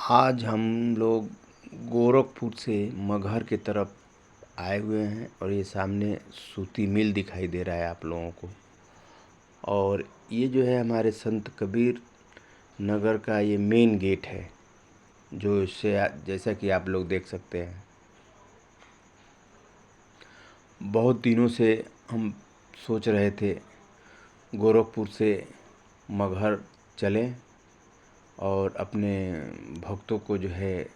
आज हम लोग गोरखपुर से मगहर की तरफ आए हुए हैं और ये सामने सूती मिल दिखाई दे रहा है आप लोगों को। और ये जो है हमारे संत कबीर नगर का ये मेन गेट है, जो इससे जैसा कि आप लोग देख सकते हैं। बहुत दिनों से हम सोच रहे थे गोरखपुर से मगहर चलें और अपने भक्तों को जो है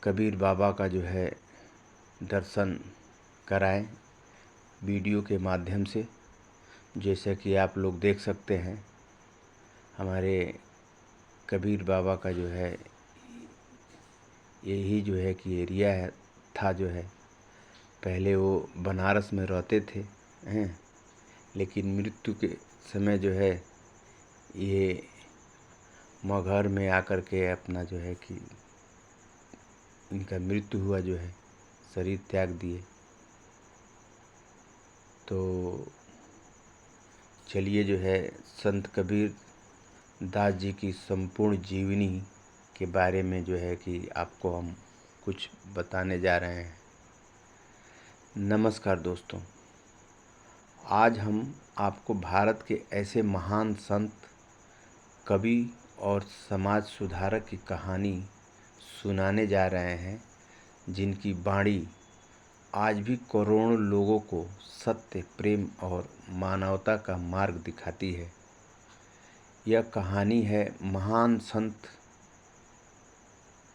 कबीर बाबा का जो है दर्शन कराएं वीडियो के माध्यम से। जैसा कि आप लोग देख सकते हैं, हमारे कबीर बाबा का जो है यही जो है कि एरिया है था। जो है पहले वो बनारस में रहते थे लेकिन मृत्यु के समय जो है ये मगहर में आकर के अपना जो है कि इनका मृत्यु हुआ, जो है शरीर त्याग दिए। तो चलिए जो है संत कबीर दास जी की संपूर्ण जीवनी के बारे में जो है कि आपको हम कुछ बताने जा रहे हैं। नमस्कार दोस्तों, आज हम आपको भारत के ऐसे महान संत, कवि और समाज सुधारक की कहानी सुनाने जा रहे हैं, जिनकी वाणी आज भी करोड़ों लोगों को सत्य, प्रेम और मानवता का मार्ग दिखाती है। यह कहानी है महान संत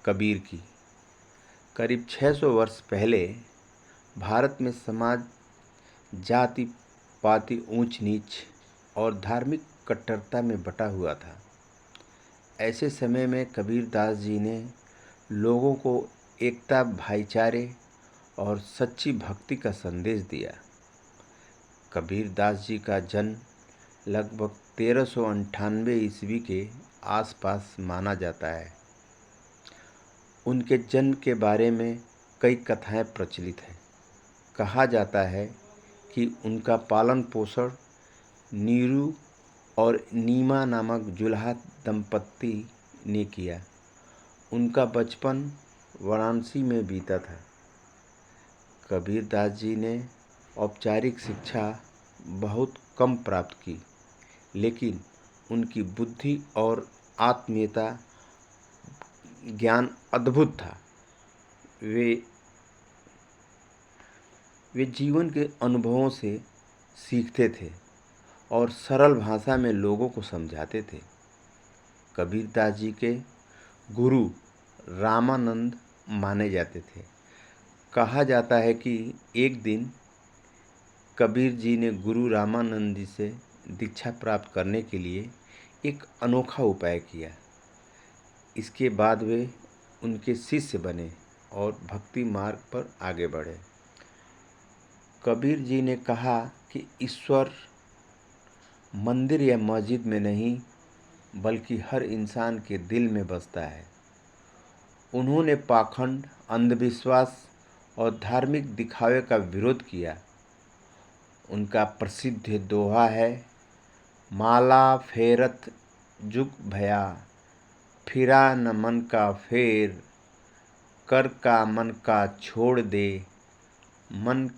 कबीर की। करीब 600 वर्ष पहले भारत में समाज जाति पाति, ऊंच नीच और धार्मिक कट्टरता में बटा हुआ था। ऐसे समय में कबीर दास जी ने लोगों को एकता, भाईचारे और सच्ची भक्ति का संदेश दिया। कबीर दास जी का जन्म लगभग 1398 ईस्वी के आसपास माना जाता है। उनके जन्म के बारे में कई कथाएं प्रचलित हैं। कहा जाता है कि उनका पालन पोषण नीरू और नीमा नामक जुल्हा दंपत्ति ने किया। उनका बचपन वाराणसी में बीता था। कबीर दास जी ने औपचारिक शिक्षा बहुत कम प्राप्त की, लेकिन उनकी बुद्धि और आत्मीयता ज्ञान अद्भुत था। वे जीवन के अनुभवों से सीखते थे और सरल भाषा में लोगों को समझाते थे। कबीर दास जी के गुरु रामानंद माने जाते थे। कहा जाता है कि एक दिन कबीर जी ने गुरु रामानंद जी से दीक्षा प्राप्त करने के लिए एक अनोखा उपाय किया। इसके बाद वे उनके शिष्य बने और भक्ति मार्ग पर आगे बढ़े। कबीर जी ने कहा कि ईश्वर मंदिर या मस्जिद में नहीं, बल्कि हर इंसान के दिल में बसता है। उन्होंने पाखंड, अंधविश्वास और धार्मिक दिखावे का विरोध किया। उनका प्रसिद्ध दोहा है, माला फेरत जुग भया, फिरा न मन का फेर, कर का मन का छोड़ दे, मन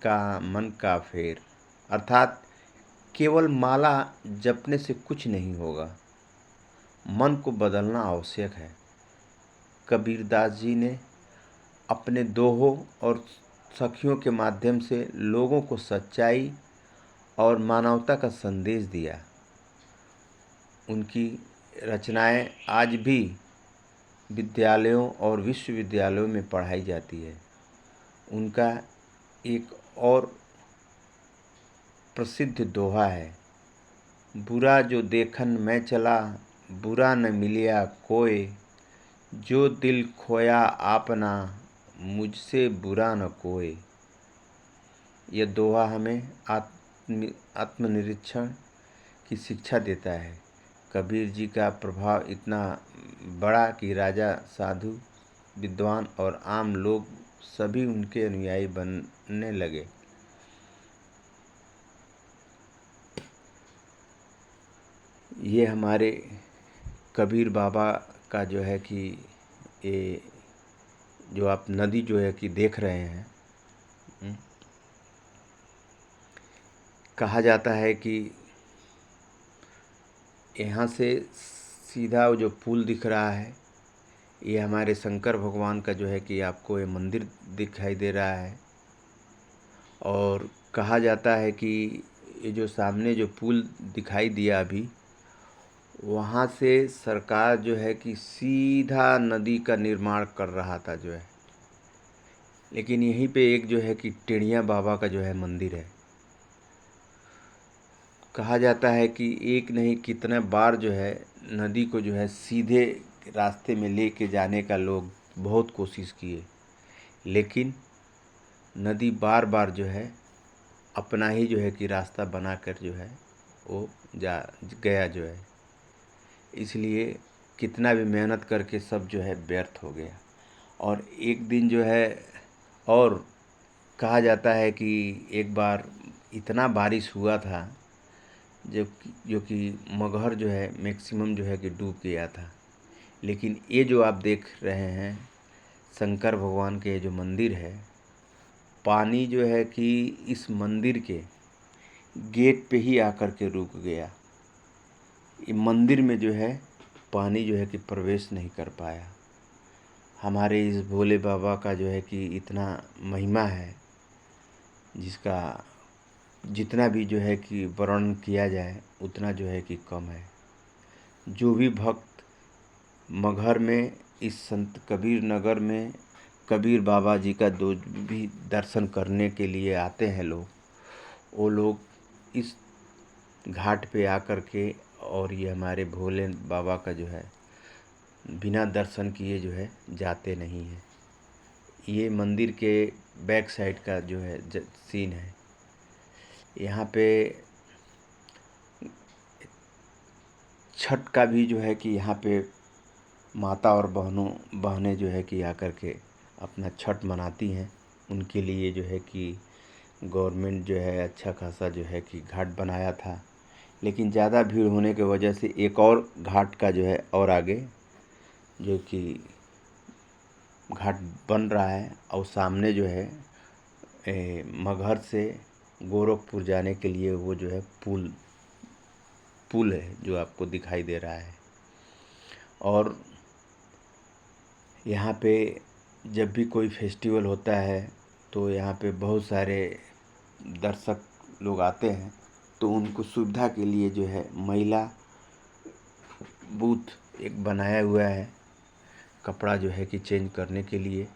का फेर। अर्थात केवल माला जपने से कुछ नहीं होगा, मन को बदलना आवश्यक है। कबीर दास जी ने अपने दोहों और सखियों के माध्यम से लोगों को सच्चाई और मानवता का संदेश दिया। उनकी रचनाएं आज भी विद्यालयों और विश्वविद्यालयों में पढ़ाई जाती है। उनका एक और प्रसिद्ध दोहा है, बुरा जो देखन मैं चला, बुरा न मिलिया कोय, जो दिल खोया आपना, मुझसे बुरा न कोय। यह दोहा हमें आत्मनिरीक्षण की शिक्षा देता है। कबीर जी का प्रभाव इतना बड़ा कि राजा, साधु, विद्वान और आम लोग सभी उनके अनुयायी बनने लगे। ये हमारे कबीर बाबा का जो है कि ये जो आप नदी जो है कि देख रहे हैं, कहा जाता है कि यहाँ से सीधा वो जो पुल दिख रहा है, ये हमारे शंकर भगवान का जो है कि आपको ये मंदिर दिखाई दे रहा है। और कहा जाता है कि ये जो सामने जो पुल दिखाई दिया अभी, वहाँ से सरकार जो है कि सीधा नदी का निर्माण कर रहा था जो है, लेकिन यहीं पे एक जो है कि टेढ़िया बाबा का जो है मंदिर है। कहा जाता है कि एक नहीं कितने बार जो है नदी को जो है सीधे रास्ते में लेके जाने का लोग बहुत कोशिश किए, लेकिन नदी बार बार जो है अपना ही जो है कि रास्ता बनाकर जो है वो जा गया जो है। इसलिए कितना भी मेहनत करके सब जो है व्यर्थ हो गया। और एक दिन जो है, और कहा जाता है कि एक बार इतना बारिश हुआ था जो कि मगहर जो है मैक्सिमम जो है कि डूब गया था। लेकिन ये जो आप देख रहे हैं शंकर भगवान के जो मंदिर है, पानी जो है कि इस मंदिर के गेट पे ही आकर के रुक गया। ये मंदिर में जो है पानी जो है कि प्रवेश नहीं कर पाया। हमारे इस भोले बाबा का जो है कि इतना महिमा है, जिसका जितना भी जो है कि वर्णन किया जाए उतना जो है कि कम है। जो भी भक्त मगहर में इस संत कबीर नगर में कबीर बाबा जी का जो भी दर्शन करने के लिए आते हैं लोग, वो लोग इस घाट पे आकर के, और ये हमारे भोले बाबा का जो है बिना दर्शन किए जो है जाते नहीं हैं। ये मंदिर के बैक साइड का जो है सीन है। यहाँ पे छठ का भी जो है कि यहाँ पे माता और बहनें जो है कि आकर के अपना छठ मनाती हैं। उनके लिए जो है कि गवर्नमेंट जो है अच्छा खासा जो है कि घाट बनाया था, लेकिन ज़्यादा भीड़ होने की वजह से एक और घाट का जो है और आगे जो कि घाट बन रहा है, और सामने जो है मगहर से गोरखपुर जाने के लिए वो जो है पुल है जो आपको दिखाई दे रहा है। और यहाँ पे जब भी कोई फेस्टिवल होता है तो यहाँ पे बहुत सारे दर्शक लोग आते हैं, तो उनको सुविधा के लिए जो है महिला बूथ एक बनाया हुआ है, कपड़ा जो है कि चेंज करने के लिए।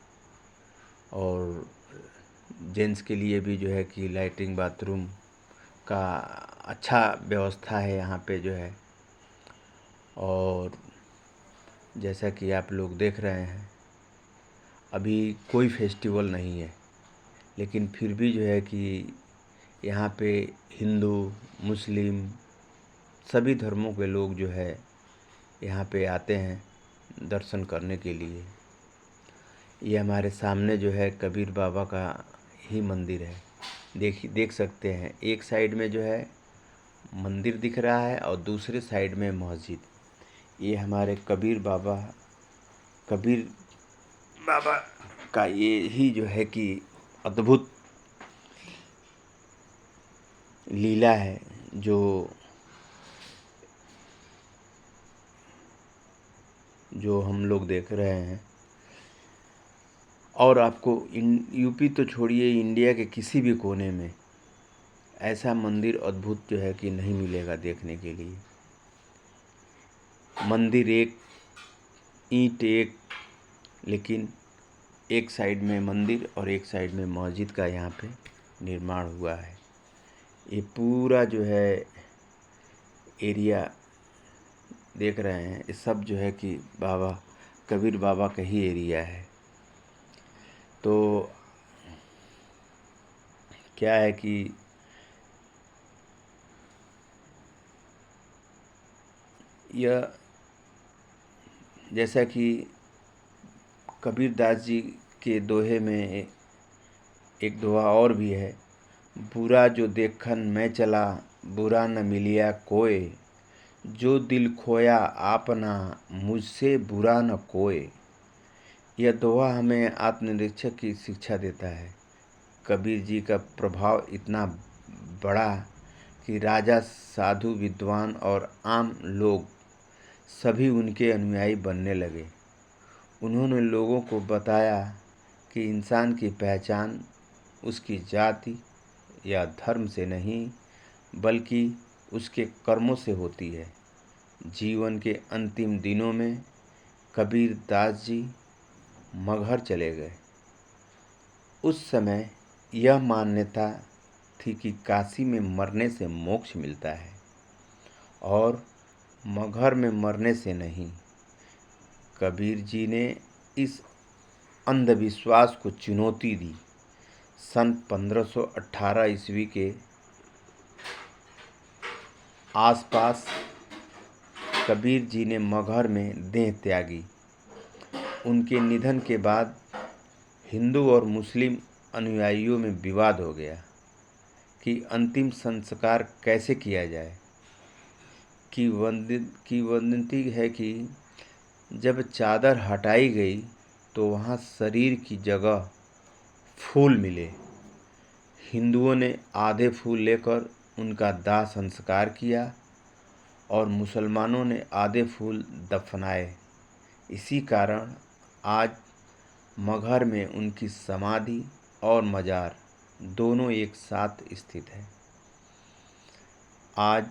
और जेंट्स के लिए भी जो है कि लैट्रिन बाथरूम का अच्छा व्यवस्था है यहाँ पे जो है। और जैसा कि आप लोग देख रहे हैं अभी कोई फेस्टिवल नहीं है, लेकिन फिर भी जो है कि यहाँ पे हिंदू मुस्लिम सभी धर्मों के लोग जो है यहाँ पे आते हैं दर्शन करने के लिए। ये हमारे सामने जो है कबीर बाबा का ही मंदिर है। देख सकते हैं एक साइड में जो है मंदिर दिख रहा है और दूसरे साइड में मस्जिद। ये हमारे कबीर बाबा का ये ही जो है कि अद्भुत लीला है जो हम लोग देख रहे हैं। और आपको यूपी तो छोड़िए, इंडिया के किसी भी कोने में ऐसा मंदिर अद्भुत जो है कि नहीं मिलेगा देखने के लिए। मंदिर एक, ईंट एक, लेकिन एक साइड में मंदिर और एक साइड में मस्जिद का यहाँ पे निर्माण हुआ है। ये पूरा जो है एरिया देख रहे हैं, ये सब जो है कि कबीर बाबा का ही एरिया है। तो क्या है कि यह जैसा कि कबीर दास जी के दोहे में एक दोहा और भी है, बुरा जो देखन मैं चला बुरा न मिलिया कोय, जो दिल खोया आपना, मुझसे बुरा न कोय। यह दोहा हमें आत्मनिरीक्षण की शिक्षा देता है। कबीर जी का प्रभाव इतना बड़ा कि राजा, साधु, विद्वान और आम लोग सभी उनके अनुयायी बनने लगे। उन्होंने लोगों को बताया कि इंसान की पहचान उसकी जाति या धर्म से नहीं, बल्कि उसके कर्मों से होती है। जीवन के अंतिम दिनों में कबीर दास जी मगहर चले गए। उस समय यह मान्यता थी कि काशी में मरने से मोक्ष मिलता है और मगहर में मरने से नहीं। कबीर जी ने इस अंधविश्वास को चुनौती दी। सन 1518 ईस्वी के आसपास कबीर जी ने मगहर में देह त्यागी। उनके निधन के बाद हिंदू और मुस्लिम अनुयायियों में विवाद हो गया कि अंतिम संस्कार कैसे किया जाए। किंवदंती है कि जब चादर हटाई गई तो वहाँ शरीर की जगह फूल मिले। हिंदुओं ने आधे फूल लेकर उनका दाह संस्कार किया और मुसलमानों ने आधे फूल दफनाए। इसी कारण आज मगहर में उनकी समाधि और मजार दोनों एक साथ स्थित है। आज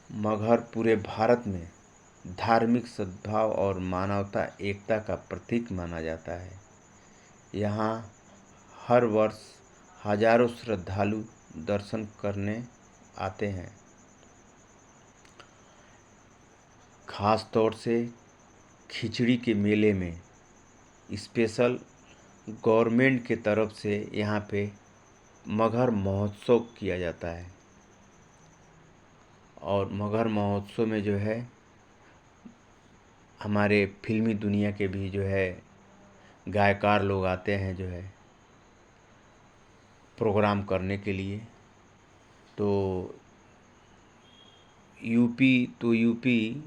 मगहर पूरे भारत में धार्मिक सद्भाव और मानवता एकता का प्रतीक माना जाता है। यहाँ हर वर्ष हजारों श्रद्धालु दर्शन करने आते हैं। खास तौर से खिचड़ी के मेले में स्पेशल गवर्नमेंट के तरफ से यहाँ पे मगहर महोत्सव किया जाता है और मगहर महोत्सव में जो है हमारे फिल्मी दुनिया के भी जो है गायकार लोग आते हैं जो है प्रोग्राम करने के लिए। तो यूपी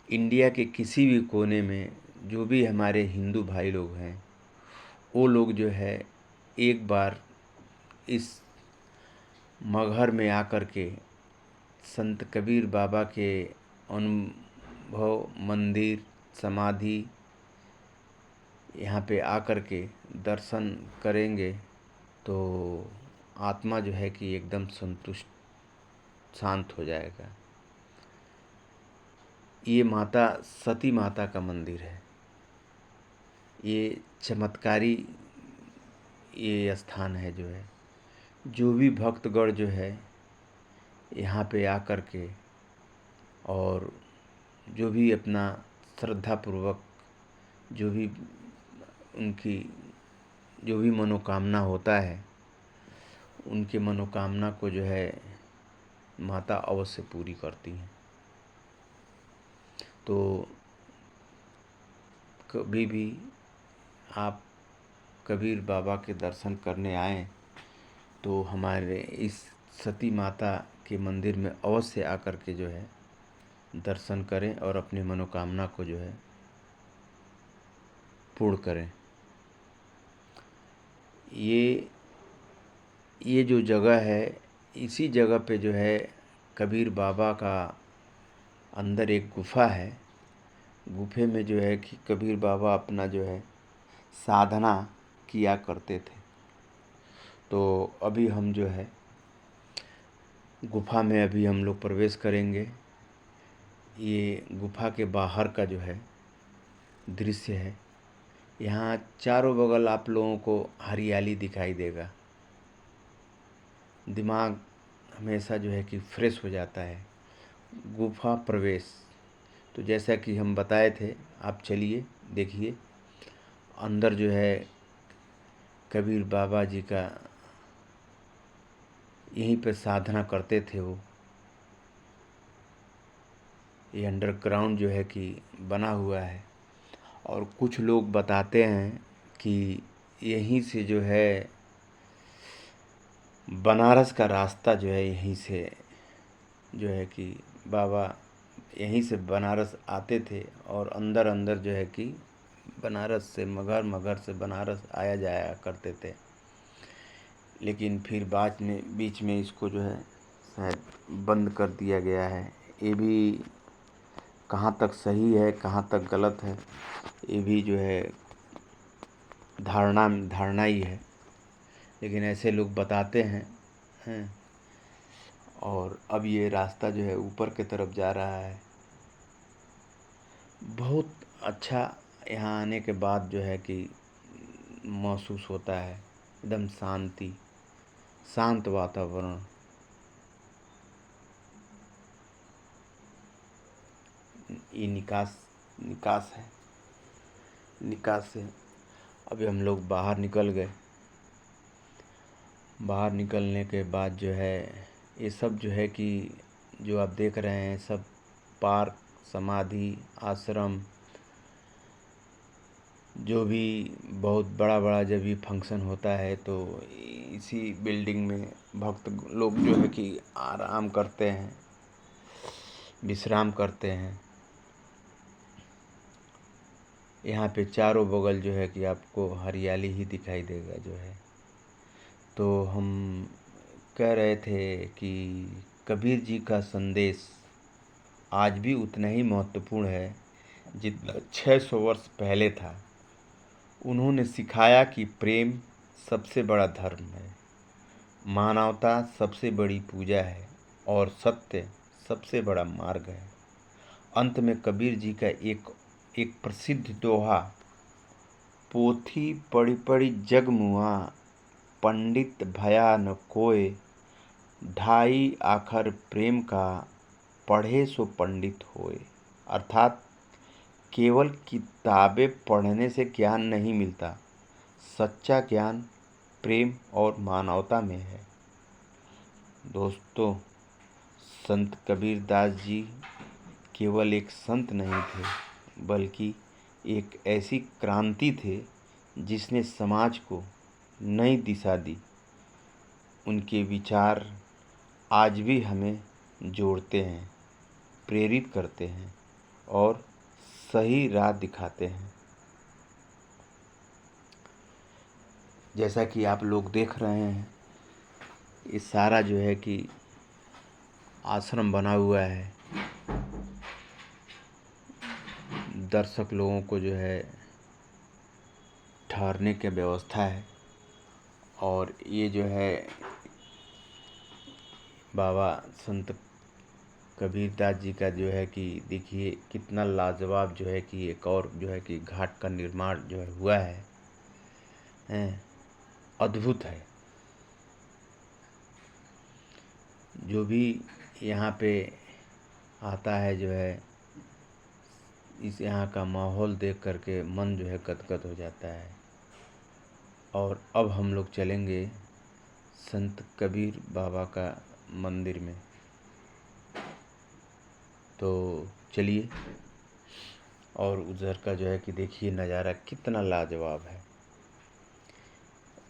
इंडिया के किसी भी कोने में जो भी हमारे हिंदू भाई लोग हैं वो लोग जो है एक बार इस मगहर में आकर के संत कबीर बाबा के अनुभव, मंदिर, समाधि यहाँ पे आकर के दर्शन करेंगे तो आत्मा जो है कि एकदम संतुष्ट, शांत हो जाएगा। ये माता सती माता का मंदिर है। ये चमत्कारी ये स्थान है जो है। जो भी भक्तगण जो है यहाँ पे आकर के और जो भी अपना श्रद्धापूर्वक जो भी उनकी जो भी मनोकामना होता है उनकी मनोकामना को जो है माता अवश्य पूरी करती हैं। तो कभी भी आप कबीर बाबा के दर्शन करने आएँ तो हमारे इस सती माता के मंदिर में अवश्य आकर के जो है दर्शन करें और अपनी मनोकामना को जो है पूर्ण करें। ये जो जगह है इसी जगह पे जो है कबीर बाबा का अंदर एक गुफ़ा है। गुफे में जो है कि कबीर बाबा अपना जो है साधना किया करते थे। तो अभी हम जो है गुफा में अभी हम लोग प्रवेश करेंगे। ये गुफा के बाहर का जो है दृश्य है। यहाँ चारों बगल आप लोगों को हरियाली दिखाई देगा। दिमाग हमेशा जो है कि फ्रेश हो जाता है। गुफा प्रवेश तो जैसा कि हम बताए थे, आप चलिए देखिए अंदर जो है कबीर बाबा जी का यहीं पे साधना करते थे वो। ये अंडरग्राउंड जो है कि बना हुआ है और कुछ लोग बताते हैं कि यहीं से जो है बनारस का रास्ता जो है यहीं से जो है कि बाबा यहीं से बनारस आते थे और अंदर अंदर जो है कि बनारस से मगर से बनारस आया जाया करते थे। लेकिन फिर बाद में बीच में इसको जो है शायद बंद कर दिया गया है। ये भी कहाँ तक सही है कहाँ तक गलत है, ये भी जो है धारणा ही है, लेकिन ऐसे लोग बताते हैं। और अब ये रास्ता जो है ऊपर की तरफ जा रहा है। बहुत अच्छा यहाँ आने के बाद जो है कि महसूस होता है, एकदम शांत वातावरण। ये निकास है, निकास से अभी हम लोग बाहर निकल गए। बाहर निकलने के बाद जो है ये सब जो है कि जो आप देख रहे हैं सब पार्क, समाधि, आश्रम, जो भी बहुत बड़ा बड़ा जब भी फंक्शन होता है तो इसी बिल्डिंग में भक्त लोग जो है कि आराम करते हैं, विश्राम करते हैं। यहाँ पे चारों बगल जो है कि आपको हरियाली ही दिखाई देगा जो है। तो हम कह रहे थे कि कबीर जी का संदेश आज भी उतना ही महत्वपूर्ण है जितना 600 वर्ष पहले था। उन्होंने सिखाया कि प्रेम सबसे बड़ा धर्म है, मानवता सबसे बड़ी पूजा है और सत्य सबसे बड़ा मार्ग है। अंत में कबीर जी का एक प्रसिद्ध दोहा, पोथी पढ़ी पढ़ी जग मुआ, पंडित भया न कोय, ढाई आखर प्रेम का, पढ़े सो पंडित होए। अर्थात केवल किताबें पढ़ने से ज्ञान नहीं मिलता, सच्चा ज्ञान प्रेम और मानवता में है। दोस्तों, संत कबीरदास जी केवल एक संत नहीं थे, बल्कि एक ऐसी क्रांति थे जिसने समाज को नई दिशा दी। उनके विचार आज भी हमें जोड़ते हैं, प्रेरित करते हैं और सही राह दिखाते हैं। जैसा कि आप लोग देख रहे हैं, ये सारा जो है कि आश्रम बना हुआ है। दर्शक लोगों को जो है ठहरने की व्यवस्था है। और ये जो है बाबा संत कबीरदास जी का जो है कि देखिए कितना लाजवाब जो है कि एक और जो है कि घाट का निर्माण जो है हुआ है, अद्भुत है। जो भी यहाँ पे आता है जो है इस यहाँ का माहौल देख करके मन जो है गदगद हो जाता है। और अब हम लोग चलेंगे संत कबीर बाबा का मंदिर में। तो चलिए, और उधर का जो है कि देखिए नज़ारा कितना लाजवाब है।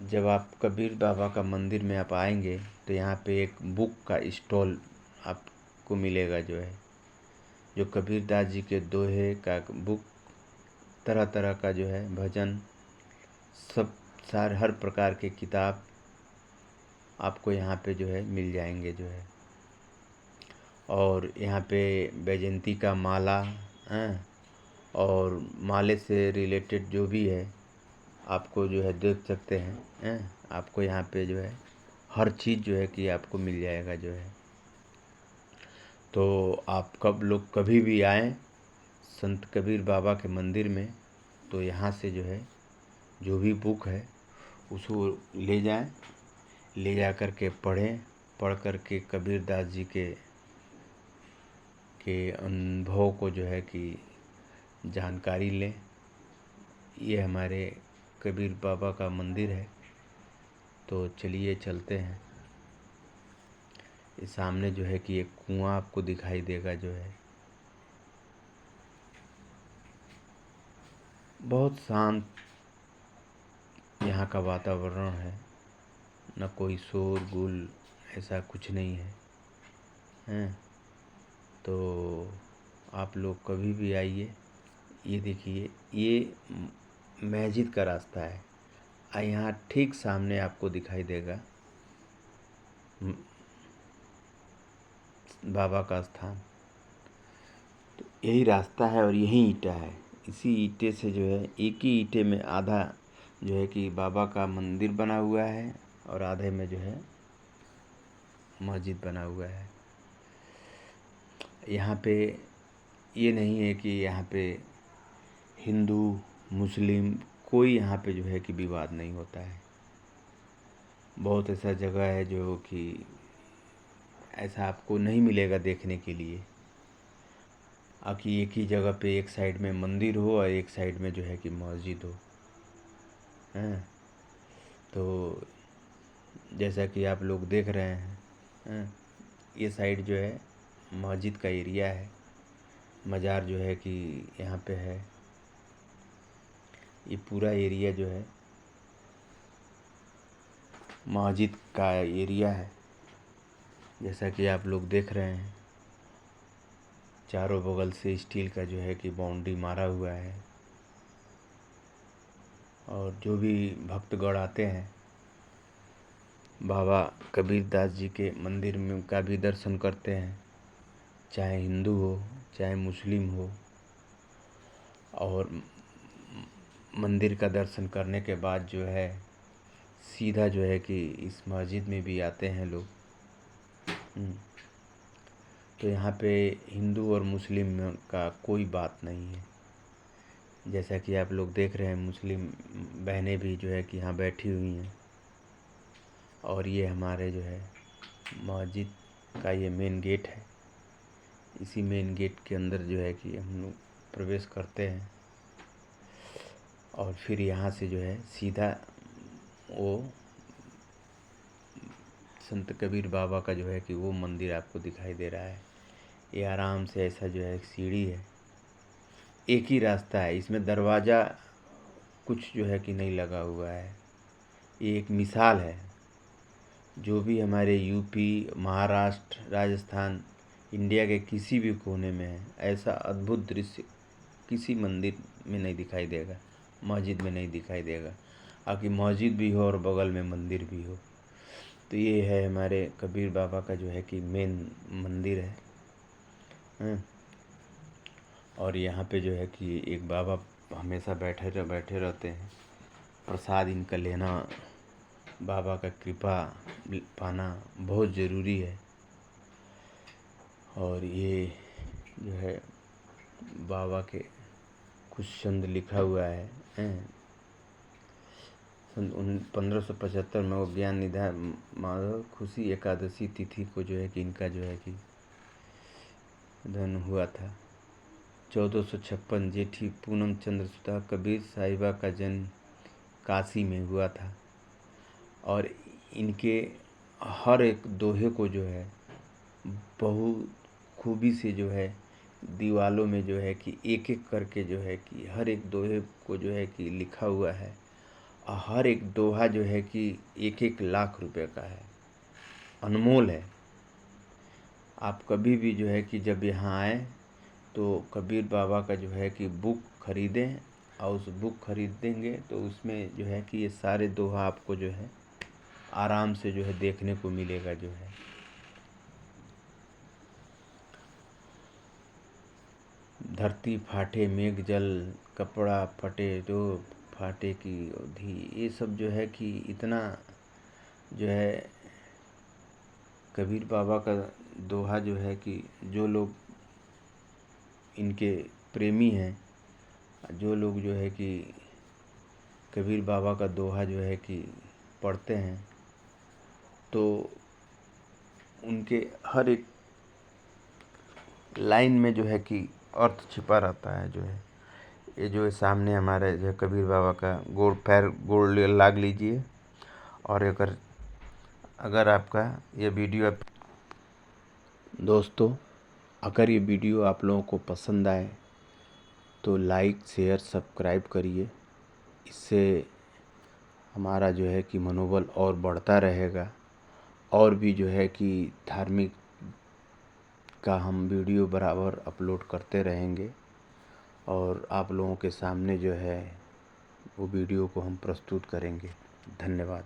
जब आप कबीर बाबा का मंदिर में आप आएंगे तो यहाँ पे एक बुक का स्टॉल आपको मिलेगा जो है, जो कबीरदास जी के दोहे का बुक, तरह तरह का जो है भजन, सब हर प्रकार के किताब आपको यहाँ पे जो है मिल जाएंगे जो है। और यहाँ पे बैजंती का माला और माले से रिलेटेड जो भी है आपको जो है देख सकते हैं। आपको यहाँ पे जो है हर चीज़ जो है कि आपको मिल जाएगा जो है। तो आप कभी भी आएँ संत कबीर बाबा के मंदिर में, तो यहाँ से जो है जो भी बुक है उसको ले जाएं, ले जा कर के पढ़ कर के कबीरदास जी के अनुभव को जो है कि जानकारी लें। ये हमारे कबीर बाबा का मंदिर है। तो चलिए चलते हैं। ये सामने जो है कि एक कुआं आपको दिखाई देगा जो है। बहुत शांत यहाँ का वातावरण है, न कोई शोर गुल, ऐसा कुछ नहीं है। तो आप लोग कभी भी आइए। ये देखिए, ये मस्जिद का रास्ता है। यहाँ ठीक सामने आपको दिखाई देगा बाबा का स्थान। तो यही रास्ता है और यही ईंटा है। इसी ईंटे से जो है, एक ही ईंटे में आधा जो है कि बाबा का मंदिर बना हुआ है और आधे में जो है मस्जिद बना हुआ है। यहाँ पे ये नहीं है कि यहाँ पे हिंदू मुस्लिम कोई यहाँ पे जो है कि विवाद नहीं होता है। बहुत ऐसा जगह है जो कि ऐसा आपको नहीं मिलेगा देखने के लिए, कि एक ही जगह पे एक साइड में मंदिर हो और एक साइड में जो है कि मस्जिद हो। हैं, तो जैसा कि आप लोग देख रहे हैं, ये साइड जो है मस्जिद का एरिया है। मज़ार जो है कि यहाँ पे है। ये पूरा एरिया जो है मस्जिद का एरिया है। जैसा कि आप लोग देख रहे हैं, चारों बगल से स्टील का जो है कि बाउंड्री मारा हुआ है। और जो भी भक्तगण आते हैं बाबा कबीरदास जी के मंदिर में का भी दर्शन करते हैं, चाहे हिंदू हो चाहे मुस्लिम हो। और मंदिर का दर्शन करने के बाद जो है सीधा जो है कि इस मस्जिद में भी आते हैं लोग। तो यहाँ पे हिंदू और मुस्लिम का कोई बात नहीं है। जैसा कि आप लोग देख रहे हैं, मुस्लिम बहनें भी जो है कि यहाँ बैठी हुई हैं। और ये हमारे जो है मस्जिद का ये मेन गेट है। इसी मेन गेट के अंदर जो है कि हम लोग प्रवेश करते हैं और फिर यहाँ से जो है सीधा वो संत कबीर बाबा का जो है कि वो मंदिर आपको दिखाई दे रहा है। ये आराम से ऐसा जो है सीढ़ी है, एक ही रास्ता है, इसमें दरवाज़ा कुछ जो है कि नहीं लगा हुआ है। ये एक मिसाल है। जो भी हमारे यूपी, महाराष्ट्र, राजस्थान, इंडिया के किसी भी कोने में है, ऐसा अद्भुत दृश्य किसी मंदिर में नहीं दिखाई देगा, मस्जिद में नहीं दिखाई देगा। आकि मस्जिद भी हो और बगल में मंदिर भी हो। तो ये है हमारे कबीर बाबा का जो है कि मेन मंदिर है। और यहाँ पे जो है कि एक बाबा हमेशा बैठे रहते हैं। प्रसाद इनका लेना, बाबा का कृपा पाना बहुत ज़रूरी है। और ये जो है बाबा के कुछ छंद लिखा हुआ है। सन 1575 में वो ज्ञान निधान माधव खुशी एकादशी तिथि को जो है कि इनका जो है कि धन हुआ था। 1456 जेठी पूनम चंद्र सुधा कबीर साहिबा का जन्म काशी में हुआ था। और इनके हर एक दोहे को जो है बहुत खूबी से जो है दीवालों में जो है कि एक एक करके जो है कि हर एक दोहे को जो है कि लिखा हुआ है। और हर एक दोहा जो है कि 1-1 लाख रुपए का है, अनमोल है। आप कभी भी जो है कि जब यहाँ आए तो कबीर बाबा का जो है कि बुक खरीदें, और उस बुक खरीदेंगे तो उसमें जो है कि ये सारे दोहा आपको जो है आराम से जो है देखने को मिलेगा। जो है धरती फाटे मेघ जल, कपड़ा फटे तो फाटे की अवधि, ये सब जो है कि इतना जो है कबीर बाबा का दोहा जो है कि जो लोग इनके प्रेमी हैं, जो लोग जो है कि कबीर बाबा का दोहा जो है कि पढ़ते हैं, तो उनके हर एक लाइन में जो है कि अर्थ छिपा रहता है। जो है ये जो है सामने हमारे जो कबीर बाबा का गोड़ लाग लीजिए। और अगर आपका ये वीडियो दोस्तों, अगर ये वीडियो आप लोगों को पसंद आए तो लाइक शेयर सब्सक्राइब करिए। इससे हमारा जो है कि मनोबल और बढ़ता रहेगा। और भी जो है कि धार्मिक का हम वीडियो बराबर अपलोड करते रहेंगे और आप लोगों के सामने जो है वो वीडियो को हम प्रस्तुत करेंगे। धन्यवाद।